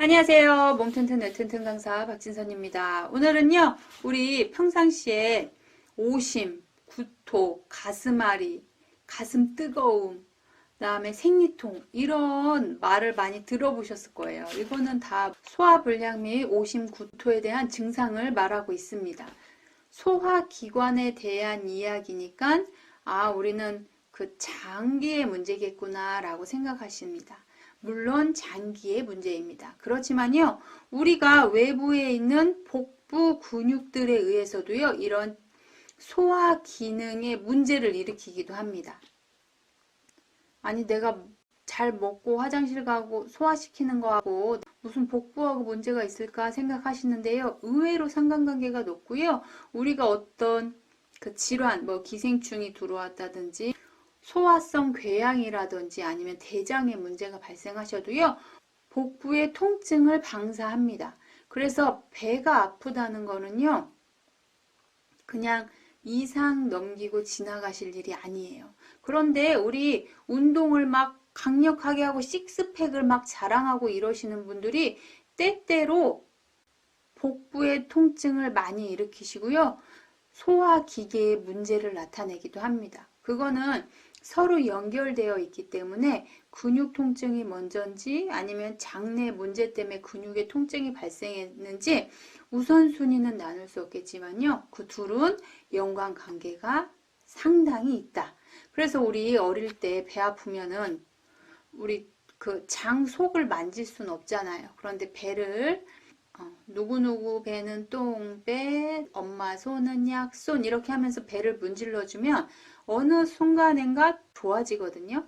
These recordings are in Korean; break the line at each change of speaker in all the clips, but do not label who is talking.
안녕하세요. 몸튼튼 뇌튼튼 강사 박진선입니다. 오늘은요, 우리 평상시에 오심, 구토, 가슴앓이, 가슴 뜨거움, 그다음에 생리통 이런 말을 많이 들어보셨을 거예요. 이거는 다 소화불량 및 오심, 구토에 대한 증상을 말하고 있습니다. 소화기관에 대한 이야기니까 우리는 그 장기의 문제겠구나 라고 생각하십니다. 물론 장기의 문제입니다. 그렇지만요, 우리가 외부에 있는 복부 근육들에 의해서도요, 이런 소화 기능의 문제를 일으키기도 합니다. 아니, 내가 잘 먹고 화장실 가고 소화시키는 거하고 무슨 복부하고 문제가 있을까 생각하시는데요. 의외로 상관관계가 높고요. 우리가 어떤 그 질환, 기생충이 들어왔다든지 소화성 궤양이라든지 아니면 대장에 문제가 발생하셔도요. 복부의 통증을 방사합니다. 그래서 배가 아프다는 거는요. 그냥 이상 넘기고 지나가실 일이 아니에요. 그런데 우리 운동을 막 강력하게 하고 식스팩을 막 자랑하고 이러시는 분들이 때때로 복부의 통증을 많이 일으키시고요. 소화기계의 문제를 나타내기도 합니다. 그거는 서로 연결되어 있기 때문에 근육 통증이 먼저인지 아니면 장내 문제 때문에 근육의 통증이 발생했는지 우선순위는 나눌 수 없겠지만요. 그 둘은 연관관계가 상당히 있다. 그래서 우리 어릴 때 배 아프면은 우리 그 장 속을 만질 수는 없잖아요. 그런데 배를 누구누구 배는 똥배, 엄마 손은 약손 이렇게 하면서 배를 문질러주면 어느 순간인가 좋아지거든요.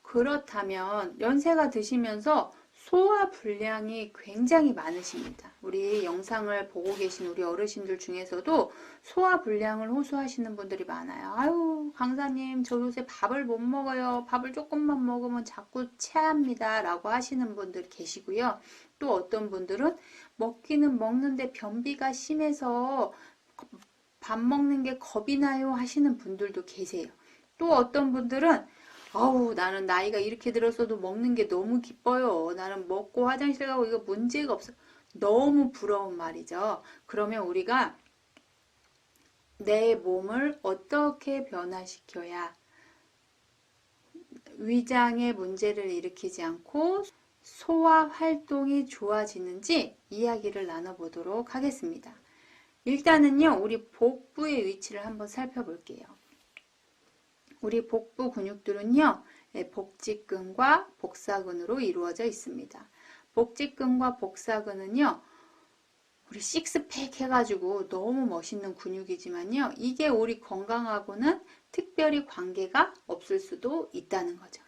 그렇다면 연세가 드시면서 소화 불량이 굉장히 많으십니다. 우리 영상을 보고 계신 우리 어르신들 중에서도 소화 불량을 호소하시는 분들이 많아요. 아유, 강사님, 저 요새 밥을 못 먹어요. 밥을 조금만 먹으면 자꾸 체합니다. 라고 하시는 분들 계시고요. 또 어떤 분들은 먹기는 먹는데 변비가 심해서 밥 먹는 게 겁이 나요 하시는 분들도 계세요. 또 어떤 분들은 나는 나이가 이렇게 들어서도 먹는 게 너무 기뻐요. 나는 먹고 화장실 가고 이거 문제가 없어. 너무 부러운 말이죠. 그러면 우리가 내 몸을 어떻게 변화시켜야 위장의 문제를 일으키지 않고 소화 활동이 좋아지는지 이야기를 나눠보도록 하겠습니다. 일단은요, 우리 복부의 위치를 한번 살펴볼게요. 우리 복부 근육들은요, 복직근과 복사근으로 이루어져 있습니다. 복직근과 복사근은요, 우리 식스팩 해가지고 너무 멋있는 근육이지만요, 이게 우리 건강하고는 특별히 관계가 없을 수도 있다는 거죠.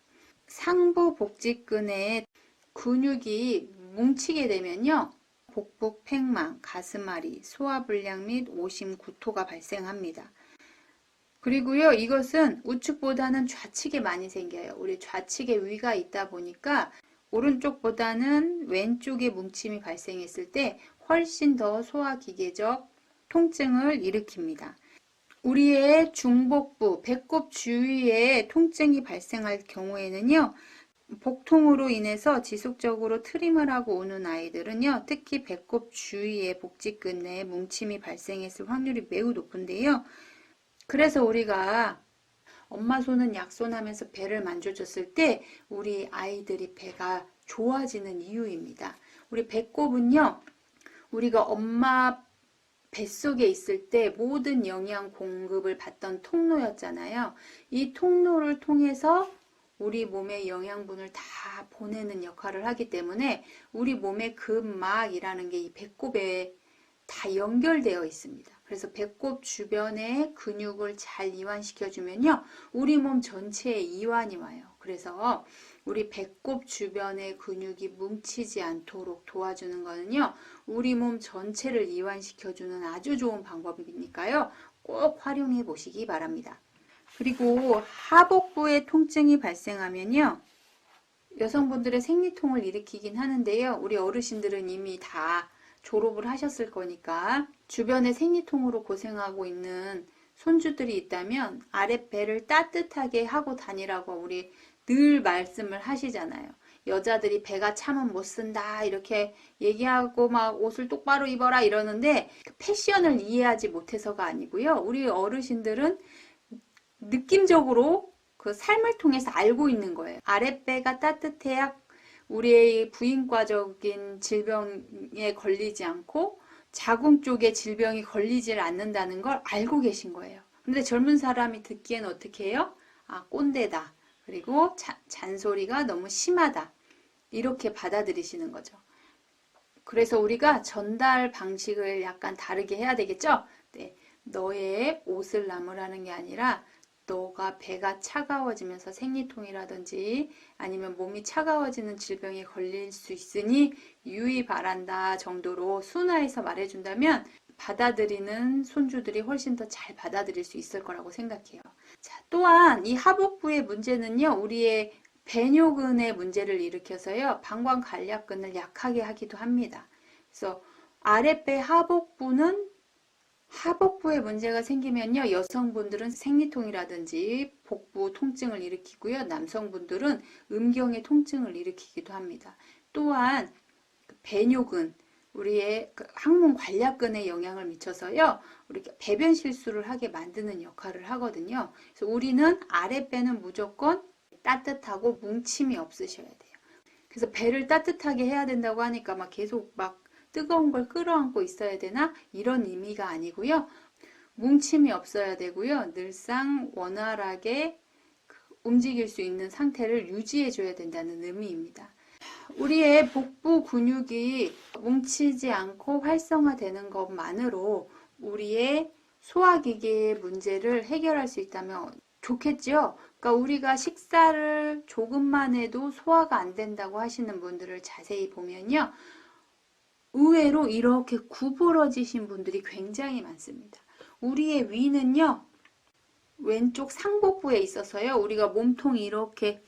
상부 복직근에 근육이 뭉치게 되면요, 복부 팽만, 가슴앓이, 소화불량 및 오심, 구토가 발생합니다. 그리고요, 이것은 우측보다는 좌측에 많이 생겨요. 우리 좌측에 위가 있다 보니까 오른쪽보다는 왼쪽에 뭉침이 발생했을 때 훨씬 더 소화기계적 통증을 일으킵니다. 우리의 중복부, 배꼽 주위에 통증이 발생할 경우에는요, 복통으로 인해서 지속적으로 트림을 하고 오는 아이들은요, 특히 배꼽 주위에 복직근 내에 뭉침이 발생했을 확률이 매우 높은데요. 그래서 우리가 엄마 손은 약손 하면서 배를 만져줬을 때 우리 아이들이 배가 좋아지는 이유입니다. 우리 배꼽은요, 우리가 엄마 뱃속에 있을 때 모든 영양 공급을 받던 통로였잖아요. 이 통로를 통해서 우리 몸에 영양분을 다 보내는 역할을 하기 때문에 우리 몸의 근막이라는 게 이 배꼽에 다 연결되어 있습니다. 그래서 배꼽 주변에 근육을 잘 이완시켜주면요, 우리 몸 전체에 이완이 와요. 그래서 우리 배꼽 주변의 근육이 뭉치지 않도록 도와주는 거는요, 우리 몸 전체를 이완시켜주는 아주 좋은 방법이니까요, 꼭 활용해 보시기 바랍니다. 그리고 하복부에 통증이 발생하면요, 여성분들의 생리통을 일으키긴 하는데요, 우리 어르신들은 이미 다 졸업을 하셨을 거니까 주변에 생리통으로 고생하고 있는 손주들이 있다면 아랫배를 따뜻하게 하고 다니라고 우리 늘 말씀을 하시잖아요. 여자들이 배가 차면 못 쓴다 이렇게 얘기하고 막 옷을 똑바로 입어라 이러는데 그 패션을 이해하지 못해서가 아니고요. 우리 어르신들은 느낌적으로 그 삶을 통해서 알고 있는 거예요. 아랫배가 따뜻해야 우리의 부인과적인 질병에 걸리지 않고 자궁 쪽에 질병이 걸리질 않는다는 걸 알고 계신 거예요. 근데 젊은 사람이 듣기엔 어떻게 해요? 아, 꼰대다. 그리고 잔소리가 너무 심하다. 이렇게 받아들이시는 거죠. 그래서 우리가 전달 방식을 약간 다르게 해야 되겠죠? 네. 너의 옷을 나무라는 게 아니라 너가 배가 차가워지면서 생리통이라든지 아니면 몸이 차가워지는 질병에 걸릴 수 있으니 유의 바란다 정도로 순화해서 말해준다면 받아들이는 손주들이 훨씬 더 잘 받아들일 수 있을 거라고 생각해요. 자, 또한 이 하복부의 문제는요, 우리의 배뇨근의 문제를 일으켜서요, 방광간략근을 약하게 하기도 합니다. 그래서 아랫배 하복부에 문제가 생기면요, 여성분들은 생리통이라든지 복부 통증을 일으키고요, 남성분들은 음경의 통증을 일으키기도 합니다. 또한 배뇨근, 우리의 항문 관략근에 영향을 미쳐서요, 우리가 배변 실수를 하게 만드는 역할을 하거든요. 그래서 우리는 아랫배는 무조건 따뜻하고 뭉침이 없으셔야 돼요. 그래서 배를 따뜻하게 해야 된다고 하니까 막 계속 막 뜨거운 걸 끌어안고 있어야 되나? 이런 의미가 아니고요. 뭉침이 없어야 되고요. 늘상 원활하게 움직일 수 있는 상태를 유지해 줘야 된다는 의미입니다. 우리의 복부 근육이 뭉치지 않고 활성화되는 것만으로 우리의 소화기계의 문제를 해결할 수 있다면 좋겠죠. 그러니까 우리가 식사를 조금만 해도 소화가 안 된다고 하시는 분들을 자세히 보면요, 의외로 이렇게 구부러지신 분들이 굉장히 많습니다. 우리의 위는요, 왼쪽 상복부에 있어서요, 우리가 몸이 이렇게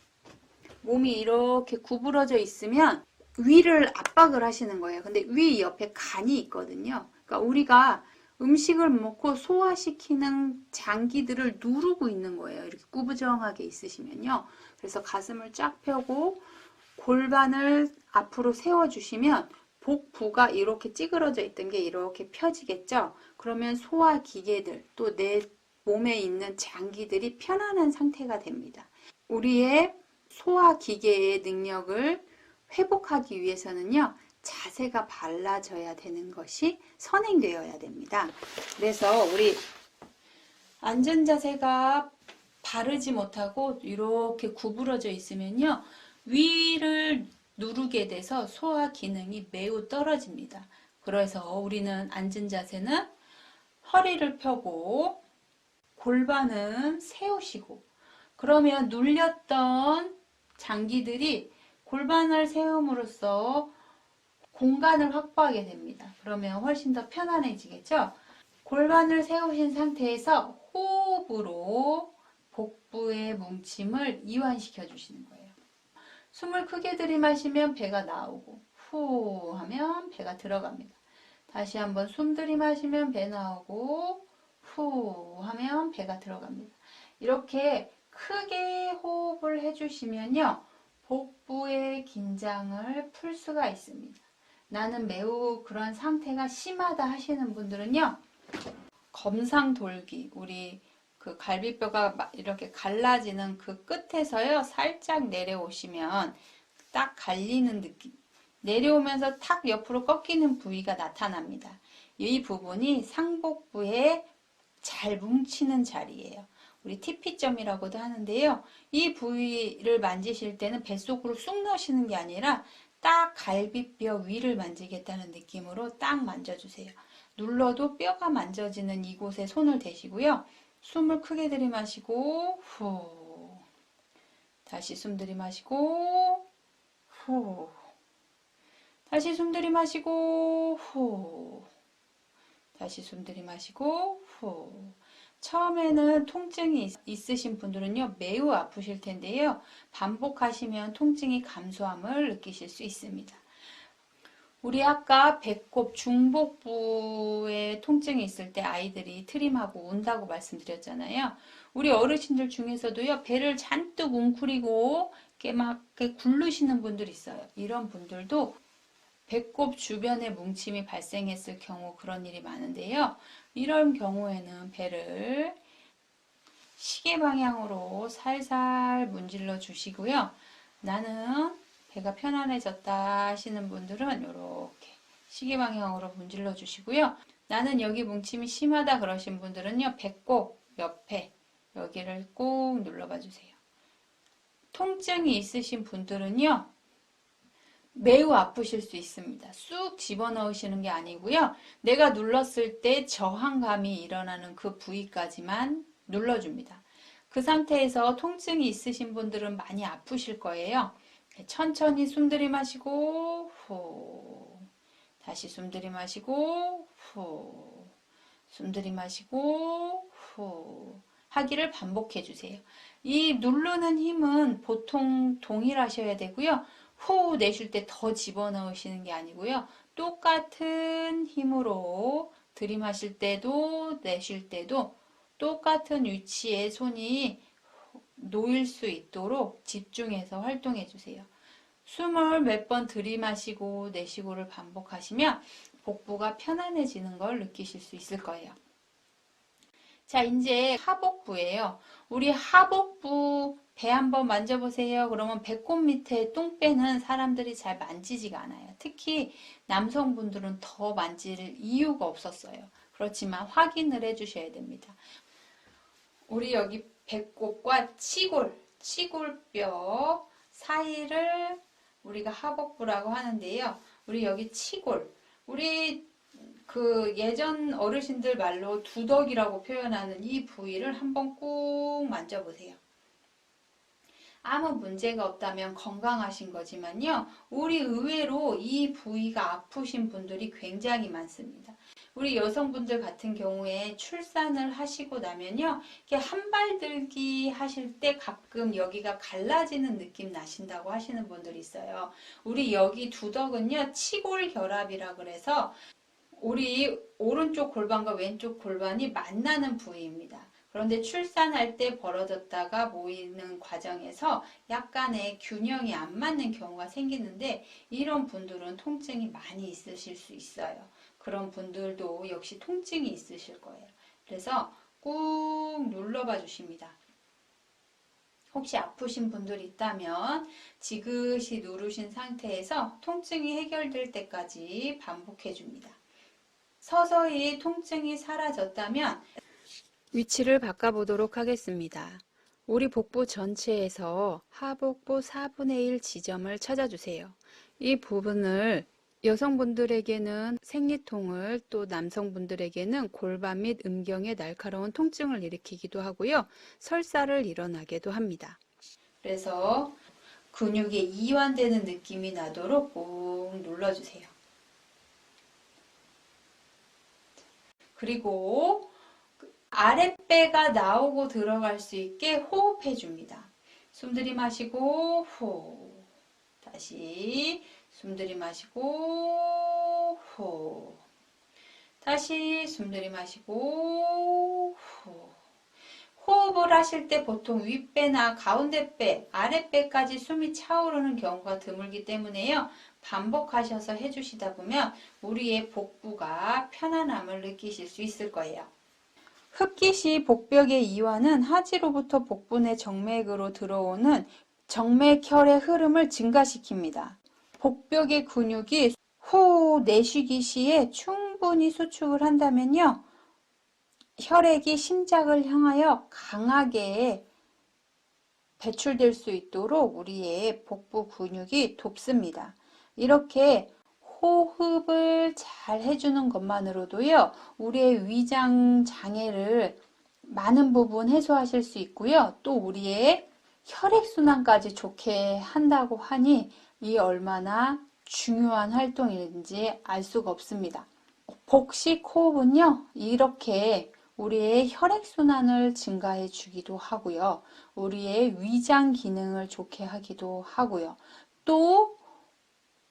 구부러져 있으면 위를 압박을 하시는 거예요. 근데 위 옆에 간이 있거든요. 그러니까 우리가 음식을 먹고 소화시키는 장기들을 누르고 있는 거예요. 이렇게 구부정하게 있으시면요. 그래서 가슴을 쫙 펴고 골반을 앞으로 세워주시면 복부가 이렇게 찌그러져 있던 게 이렇게 펴지겠죠. 그러면 소화기계들, 또 내 몸에 있는 장기들이 편안한 상태가 됩니다. 우리의 소화기계의 능력을 회복하기 위해서는요, 자세가 발라져야 되는 것이 선행되어야 됩니다. 그래서 우리 앉은 자세가 바르지 못하고 이렇게 구부러져 있으면요, 위를 누르게 돼서 소화 기능이 매우 떨어집니다. 그래서 우리는 앉은 자세는 허리를 펴고 골반은 세우시고, 그러면 눌렸던 장기들이 골반을 세움으로써 공간을 확보하게 됩니다. 그러면 훨씬 더 편안해지겠죠? 골반을 세우신 상태에서 호흡으로 복부의 뭉침을 이완시켜 주시는 거예요. 숨을 크게 들이마시면 배가 나오고, 후 하면 배가 들어갑니다. 다시 한번 숨 들이마시면 배 나오고, 후 하면 배가 들어갑니다. 이렇게 크게 호흡을 해주시면요, 복부의 긴장을 풀 수가 있습니다. 나는 매우 그런 상태가 심하다 하시는 분들은요, 검상돌기, 우리 그 갈비뼈가 이렇게 갈라지는 그 끝에서요, 살짝 내려오시면 딱 갈리는 느낌, 내려오면서 탁 옆으로 꺾이는 부위가 나타납니다. 이 부분이 상복부에 잘 뭉치는 자리예요. 우리 TP점이라고도 하는데요. 이 부위를 만지실 때는 뱃속으로 쑥 넣으시는 게 아니라 딱 갈비뼈 위를 만지겠다는 느낌으로 딱 만져주세요. 눌러도 뼈가 만져지는 이곳에 손을 대시고요. 숨을 크게 들이마시고 후, 다시 숨 들이마시고 후, 다시 숨 들이마시고 후, 다시 숨 들이마시고 후. 처음에는 통증이 있으신 분들은요, 매우 아프실 텐데요, 반복하시면 통증이 감소함을 느끼실 수 있습니다. 우리 아까 배꼽 중복부에 통증이 있을 때 아이들이 트림하고 운다고 말씀드렸잖아요. 우리 어르신들 중에서도요, 배를 잔뜩 웅크리고 막 이렇게 굴르시는 분들 있어요. 이런 분들도 배꼽 주변에 뭉침이 발생했을 경우 그런 일이 많은데요. 이런 경우에는 배를 시계 방향으로 살살 문질러 주시고요. 나는 배가 편안해졌다 하시는 분들은 이렇게 시계 방향으로 문질러 주시고요. 나는 여기 뭉침이 심하다 그러신 분들은요. 배꼽 옆에 여기를 꼭 눌러봐 주세요. 통증이 있으신 분들은요. 매우 아프실 수 있습니다. 쑥 집어넣으시는 게 아니고요. 내가 눌렀을 때 저항감이 일어나는 그 부위까지만 눌러줍니다. 그 상태에서 통증이 있으신 분들은 많이 아프실 거예요. 천천히 숨 들이마시고 후, 다시 숨 들이마시고 후, 숨 들이마시고 후 하기를 반복해 주세요. 이 누르는 힘은 보통 동일하셔야 되고요. 후 내쉴 때 더 집어넣으시는 게 아니고요. 똑같은 힘으로 들이마실 때도 내쉴 때도 똑같은 위치에 손이 놓일 수 있도록 집중해서 활동해 주세요. 숨을 몇 번 들이마시고 내쉬고를 반복하시면 복부가 편안해지는 걸 느끼실 수 있을 거예요. 자, 이제 하복부예요. 우리 하복부 배 한번 만져보세요. 그러면 배꼽 밑에 똥배는 사람들이 잘 만지지가 않아요. 특히 남성분들은 더 만질 이유가 없었어요. 그렇지만 확인을 해주셔야 됩니다. 우리 여기 배꼽과 치골뼈 사이를 우리가 하복부라고 하는데요. 우리 여기 치골, 우리 그 예전 어르신들 말로 두덕이라고 표현하는 이 부위를 한번 꾹 만져보세요. 아무 문제가 없다면 건강하신 거지만요. 우리 의외로 이 부위가 아프신 분들이 굉장히 많습니다. 우리 여성분들 같은 경우에 출산을 하시고 나면요. 이렇게 한발들기 하실 때 가끔 여기가 갈라지는 느낌 나신다고 하시는 분들이 있어요. 우리 여기 두덕은요. 치골결합이라 그래서 우리 오른쪽 골반과 왼쪽 골반이 만나는 부위입니다. 그런데 출산할 때 벌어졌다가 모이는 과정에서 약간의 균형이 안 맞는 경우가 생기는데 이런 분들은 통증이 많이 있으실 수 있어요. 그런 분들도 역시 통증이 있으실 거예요. 그래서 꾹 눌러봐 주십니다. 혹시 아프신 분들 있다면 지그시 누르신 상태에서 통증이 해결될 때까지 반복해 줍니다. 서서히 통증이 사라졌다면 위치를 바꿔보도록 하겠습니다. 우리 복부 전체에서 하복부 4분의 1 지점을 찾아주세요. 이 부분을 여성분들에게는 생리통을, 또 남성분들에게는 골반 및 음경에 날카로운 통증을 일으키기도 하고요. 설사를 일어나게도 합니다. 그래서 근육이 이완되는 느낌이 나도록 꾹 눌러주세요. 그리고 아랫배가 나오고 들어갈 수 있게 호흡해 줍니다. 숨 들이마시고 후, 다시 숨 들이마시고 후, 다시 숨 들이마시고 후. 호흡을 하실 때 보통 윗배나 가운데배, 아랫배까지 숨이 차오르는 경우가 드물기 때문에요. 반복하셔서 해주시다 보면 우리의 복부가 편안함을 느끼실 수 있을 거예요. 흡기 시 복벽의 이완은 하지로부터 복부 내 정맥으로 들어오는 정맥혈의 흐름을 증가시킵니다. 복벽의 근육이 호흡 내쉬기 시에 충분히 수축을 한다면요. 혈액이 심장을 향하여 강하게 배출될 수 있도록 우리의 복부 근육이 돕습니다. 이렇게 호흡을 잘 해주는 것만으로도요, 우리의 위장 장애를 많은 부분 해소하실 수 있고요, 또 우리의 혈액순환까지 좋게 한다고 하니 이 얼마나 중요한 활동인지 알 수가 없습니다. 복식 호흡은요, 이렇게 우리의 혈액순환을 증가해 주기도 하고요, 우리의 위장 기능을 좋게 하기도 하고요, 또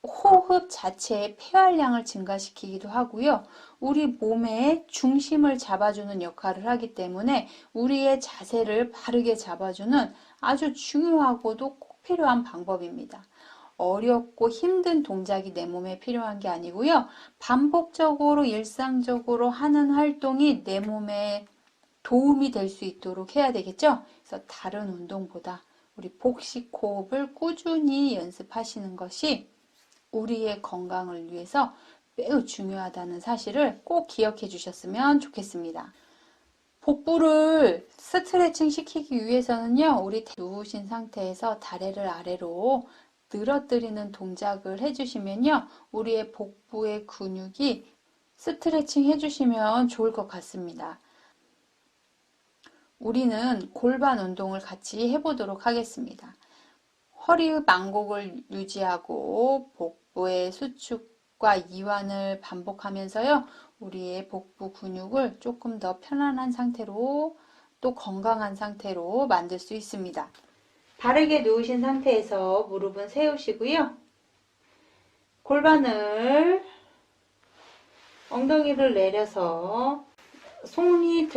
호흡 자체의 폐활량을 증가시키기도 하고요. 우리 몸의 중심을 잡아주는 역할을 하기 때문에 우리의 자세를 바르게 잡아주는 아주 중요하고도 필요한 방법입니다. 어렵고 힘든 동작이 내 몸에 필요한 게 아니고요. 반복적으로 일상적으로 하는 활동이 내 몸에 도움이 될 수 있도록 해야 되겠죠? 그래서 다른 운동보다 우리 복식 호흡을 꾸준히 연습하시는 것이 우리의 건강을 위해서 매우 중요하다는 사실을 꼭 기억해 주셨으면 좋겠습니다. 복부를 스트레칭 시키기 위해서는요, 우리 누우신 상태에서 다리를 아래로 늘어뜨리는 동작을 해주시면요, 우리의 복부의 근육이 스트레칭 해주시면 좋을 것 같습니다. 우리는 골반 운동을 같이 해보도록 하겠습니다. 허리 망곡을 유지하고 복부의 수축과 이완을 반복하면서요, 우리의 복부 근육을 조금 더 편안한 상태로 또 건강한 상태로 만들 수 있습니다. 바르게 누우신 상태에서 무릎은 세우시고요. 골반을 엉덩이를 내려서 손이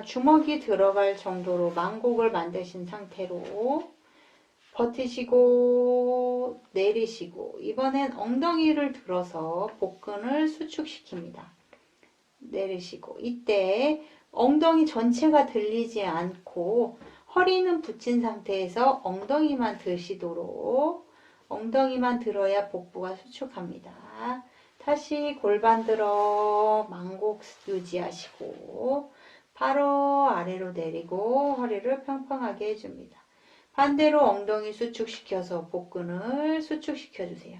주먹이 들어갈 정도로 망곡을 만드신 상태로 버티시고 내리시고, 이번엔 엉덩이를 들어서 복근을 수축시킵니다. 내리시고, 이때 엉덩이 전체가 들리지 않고 허리는 붙인 상태에서 엉덩이만 드시도록, 엉덩이만 들어야 복부가 수축합니다. 다시 골반 들어 망곡 유지하시고 바로 아래로 내리고 허리를 평평하게 해줍니다. 반대로 엉덩이 수축시켜서 복근을 수축시켜 주세요.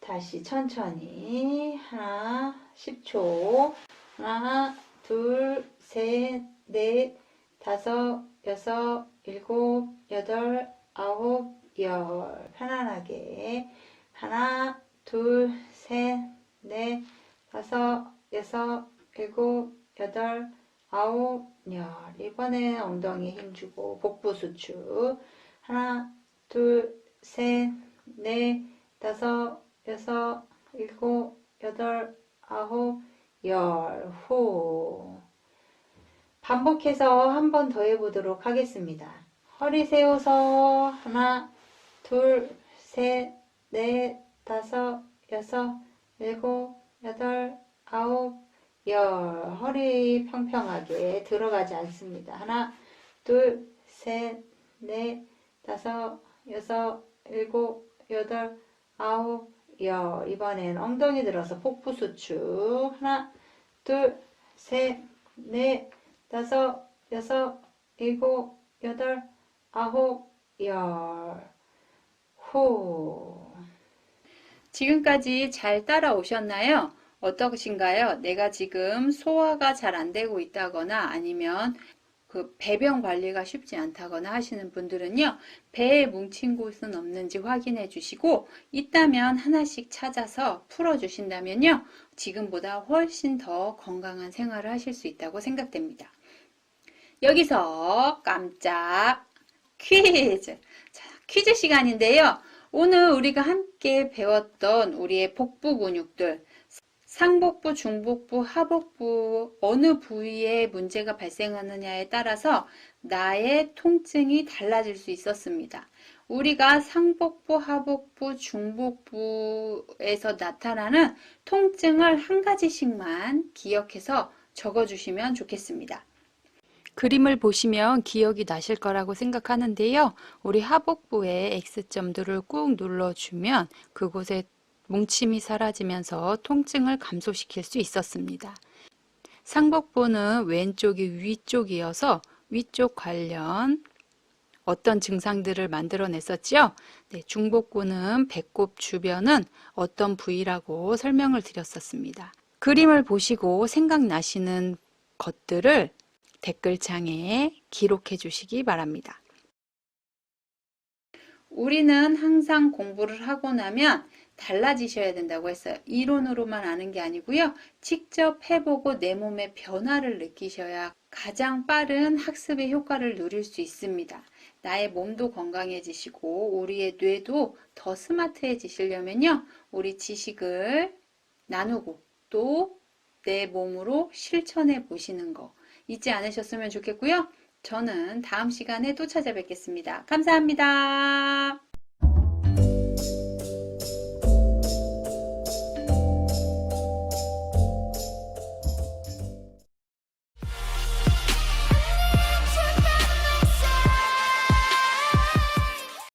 다시 천천히 하나 10초 하나 둘 셋 넷 다섯 여섯 일곱 여덟 아홉 열 편안하게 하나 둘 셋 넷 다섯 여섯 일곱 여덟 아홉 열. 이번에 엉덩이에 힘주고 복부 수축 하나 둘 셋 넷 다섯 여섯 일곱 여덟 아홉 열. 후 반복해서 한 번 더 해보도록 하겠습니다. 허리 세워서 하나 둘 셋 넷 다섯 여섯 일곱 여덟 아홉 열. 허리 평평하게 들어가지 않습니다. 하나 둘 셋 넷 다섯 여섯 일곱 여덟 아홉 열. 이번엔 엉덩이 들어서 복부 수축 하나 둘 셋 넷 다섯 여섯 일곱 여덟 아홉 열. 후. 지금까지 잘 따라오셨나요? 어떠신가요? 내가 지금 소화가 잘 안 되고 있다거나 아니면 배변 관리가 쉽지 않다거나 하시는 분들은요, 배에 뭉친 곳은 없는지 확인해 주시고, 있다면 하나씩 찾아서 풀어 주신다면요, 지금보다 훨씬 더 건강한 생활을 하실 수 있다고 생각됩니다. 여기서 깜짝 퀴즈! 자, 퀴즈 시간인데요. 오늘 우리가 함께 배웠던 우리의 복부 근육들, 상복부, 중복부, 하복부 어느 부위에 문제가 발생하느냐에 따라서 나의 통증이 달라질 수 있었습니다. 우리가 상복부, 하복부, 중복부에서 나타나는 통증을 한 가지씩만 기억해서 적어주시면 좋겠습니다. 그림을 보시면 기억이 나실 거라고 생각하는데요. 우리 하복부에 X점들을 꾹 눌러주면 그곳에 뭉침이 사라지면서 통증을 감소시킬 수 있었습니다. 상복부는 왼쪽이 위쪽이어서 위쪽 관련 어떤 증상들을 만들어냈었죠. 네, 중복부는 배꼽 주변은 어떤 부위라고 설명을 드렸었습니다. 그림을 보시고 생각나시는 것들을 댓글창에 기록해 주시기 바랍니다. 우리는 항상 공부를 하고 나면 달라지셔야 된다고 했어요. 이론으로만 아는 게 아니고요. 직접 해보고 내 몸의 변화를 느끼셔야 가장 빠른 학습의 효과를 누릴 수 있습니다. 나의 몸도 건강해지시고 우리의 뇌도 더 스마트해지시려면요. 우리 지식을 나누고 또 내 몸으로 실천해 보시는 거 잊지 않으셨으면 좋겠고요. 저는 다음 시간에 또 찾아뵙겠습니다. 감사합니다.